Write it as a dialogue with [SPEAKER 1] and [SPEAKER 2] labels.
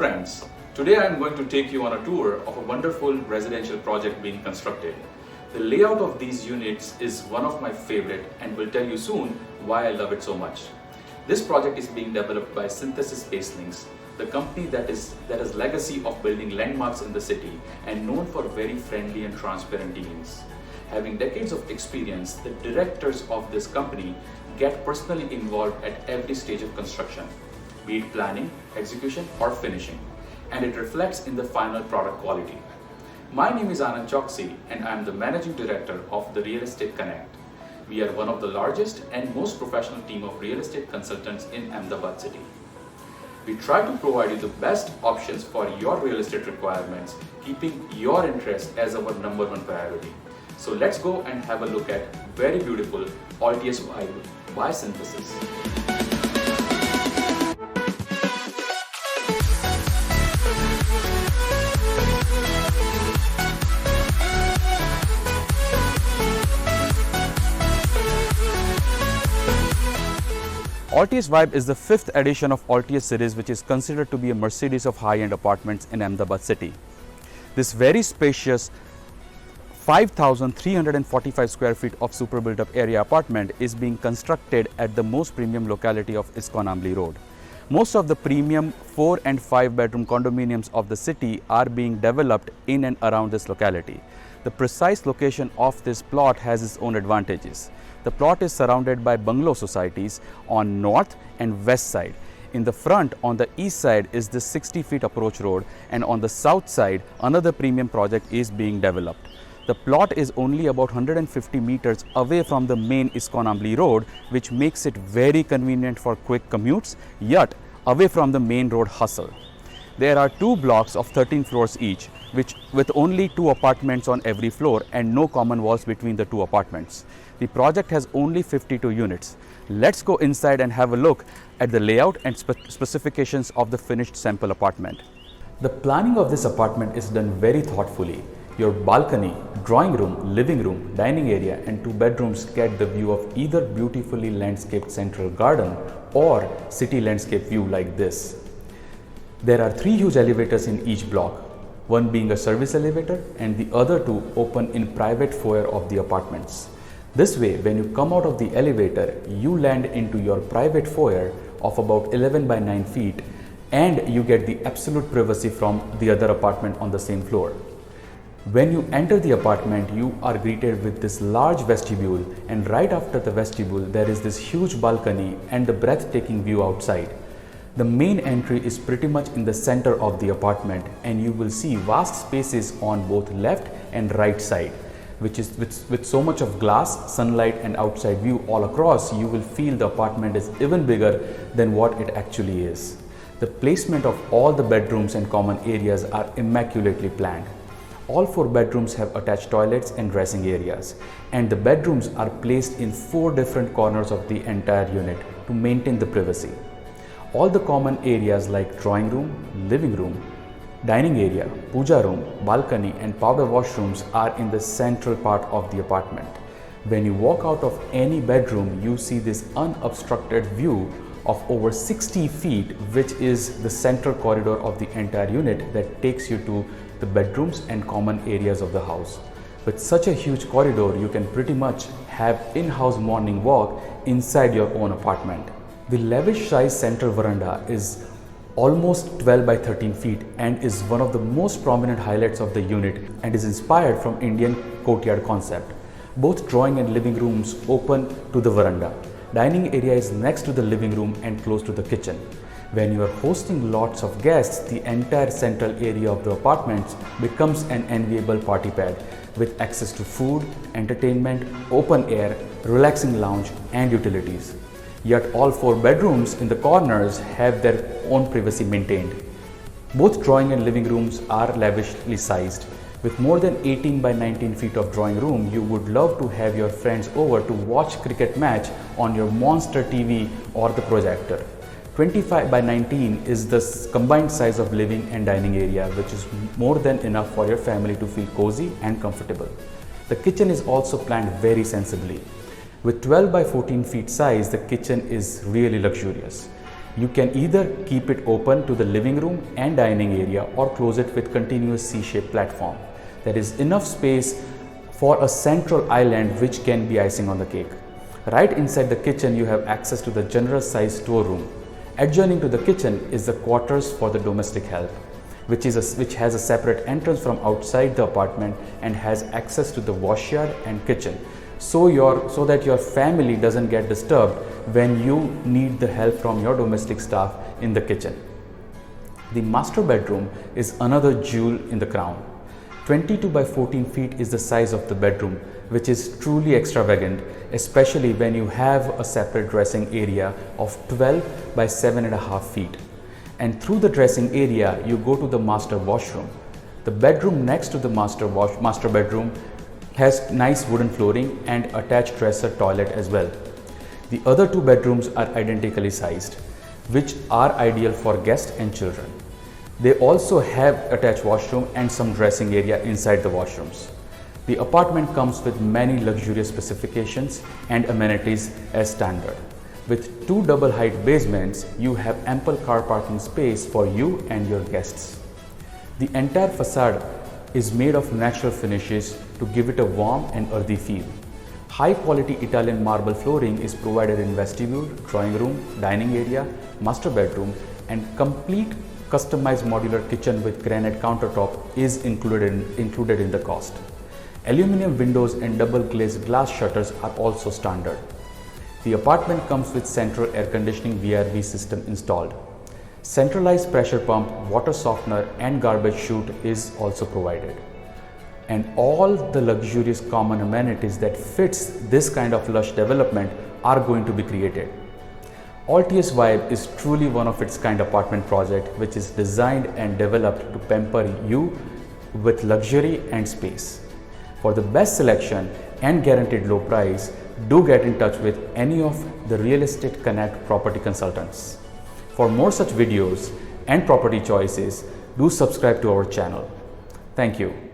[SPEAKER 1] friends, today I am going to take you on a tour of a wonderful residential project being constructed. The layout of these units is one of my favorite and will tell you soon why I love it so much. This project is being developed by Synthesis Spacelinks, the company that has legacy of building landmarks in the city and known for very friendly and transparent dealings. Having decades of experience, the directors of this company get personally involved at every stage of construction, be it planning, execution or finishing, and it reflects in the final product quality. My name is Anand Choksi and I am the Managing Director of the Real Estate Connect. We are one of the largest and most professional team of real estate consultants in Ahmedabad city. We try to provide you the best options for your real estate requirements, keeping your interest as our number one priority. So let's go and have a look at very beautiful Altius Vibe by Synthesis.
[SPEAKER 2] Altius Vibe is the fifth edition of Altius series, which is considered to be a Mercedes of high-end apartments in Ahmedabad city. This very spacious 5,345 square feet of super built-up area apartment is being constructed at the most premium locality of ISKCON Ambli Road. Most of the premium 4 and 5 bedroom condominiums of the city are being developed in and around this locality. The precise location of this plot has its own advantages. The plot is surrounded by bungalow societies on north and west side. In the front, on the east side, is the 60 feet approach road, and on the south side, another premium project is being developed. The plot is only about 150 meters away from the main ISKCON Ambli Road, which makes it very convenient for quick commutes, yet away from the main road hustle. There are 2 blocks of 13 floors each, with only 2 apartments on every floor and no common walls between the 2 apartments. The project has only 52 units. Let's go inside and have a look at the layout and specifications of the finished sample apartment. The planning of this apartment is done very thoughtfully. Your balcony, drawing room, living room, dining area and 2 bedrooms get the view of either beautifully landscaped central garden or city landscape view like this. There are 3 huge elevators in each block, one being a service elevator and the other 2 open in private foyer of the apartments. This way, when you come out of the elevator, you land into your private foyer of about 11 by 9 feet and you get the absolute privacy from the other apartment on the same floor. When you enter the apartment, you are greeted with this large vestibule, and right after the vestibule there is this huge balcony and the breathtaking view outside. The main entry is pretty much in the center of the apartment and you will see vast spaces on both left and right side, which is with so much of glass, sunlight and outside view all across, you will feel the apartment is even bigger than what it actually is. The placement of all the bedrooms and common areas are immaculately planned. All 4 bedrooms have attached toilets and dressing areas, and the bedrooms are placed in 4 different corners of the entire unit to maintain the privacy. All the common areas like drawing room, living room, dining area, puja room, balcony and powder washrooms are in the central part of the apartment. When you walk out of any bedroom, you see this unobstructed view of over 60 feet, which is the central corridor of the entire unit that takes you to the bedrooms and common areas of the house. With such a huge corridor, you can pretty much have in-house morning walk inside your own apartment. The lavish size central veranda is almost 12 by 13 feet and is one of the most prominent highlights of the unit and is inspired from Indian courtyard concept. Both drawing and living rooms open to the veranda. Dining area is next to the living room and close to the kitchen. When you are hosting lots of guests, the entire central area of the apartments becomes an enviable party pad with access to food, entertainment, open air, relaxing lounge and utilities. Yet all 4 bedrooms in the corners have their own privacy maintained. Both drawing and living rooms are lavishly sized. With more than 18 by 19 feet of drawing room, you would love to have your friends over to watch cricket match on your monster TV or the projector. 25 by 19 is the combined size of living and dining area, which is more than enough for your family to feel cozy and comfortable. The kitchen is also planned very sensibly. With 12 by 14 feet size, the kitchen is really luxurious. You can either keep it open to the living room and dining area or close it with continuous C-shaped platform. There is enough space for a central island which can be icing on the cake. Right inside the kitchen you have access to the generous sized storeroom. Adjoining to the kitchen is the quarters for the domestic help, which has a separate entrance from outside the apartment and has access to the washyard and kitchen, so that your family doesn't get disturbed when you need the help from your domestic staff in the kitchen. The master bedroom is another jewel in the crown. 22 by 14 feet is the size of the bedroom, which is truly extravagant, especially when you have a separate dressing area of 12 by 7.5 feet. And through the dressing area, you go to the master washroom. The bedroom next to the master bedroom has nice wooden flooring and attached dresser toilet as well. The other two bedrooms are identically sized, which are ideal for guests and children. They also have attached washroom and some dressing area inside the washrooms. The apartment comes with many luxurious specifications and amenities as standard. With two double height basements, you have ample car parking space for you and your guests. The entire facade is made of natural finishes to give it a warm and earthy feel. High quality Italian marble flooring is provided in vestibule, drawing room, dining area, master bedroom, and complete customized modular kitchen with granite countertop is included in the cost. Aluminum windows and double glazed glass shutters are also standard. The apartment comes with central air conditioning VRV system installed. Centralized pressure pump, water softener and garbage chute is also provided. And all the luxurious common amenities that fits this kind of lush development are going to be created. Altius Vibe is truly one of its kind apartment project which is designed and developed to pamper you with luxury and space. For the best selection and guaranteed low price, do get in touch with any of the Real Estate Connect property consultants. For more such videos and property choices, do subscribe to our channel. Thank you.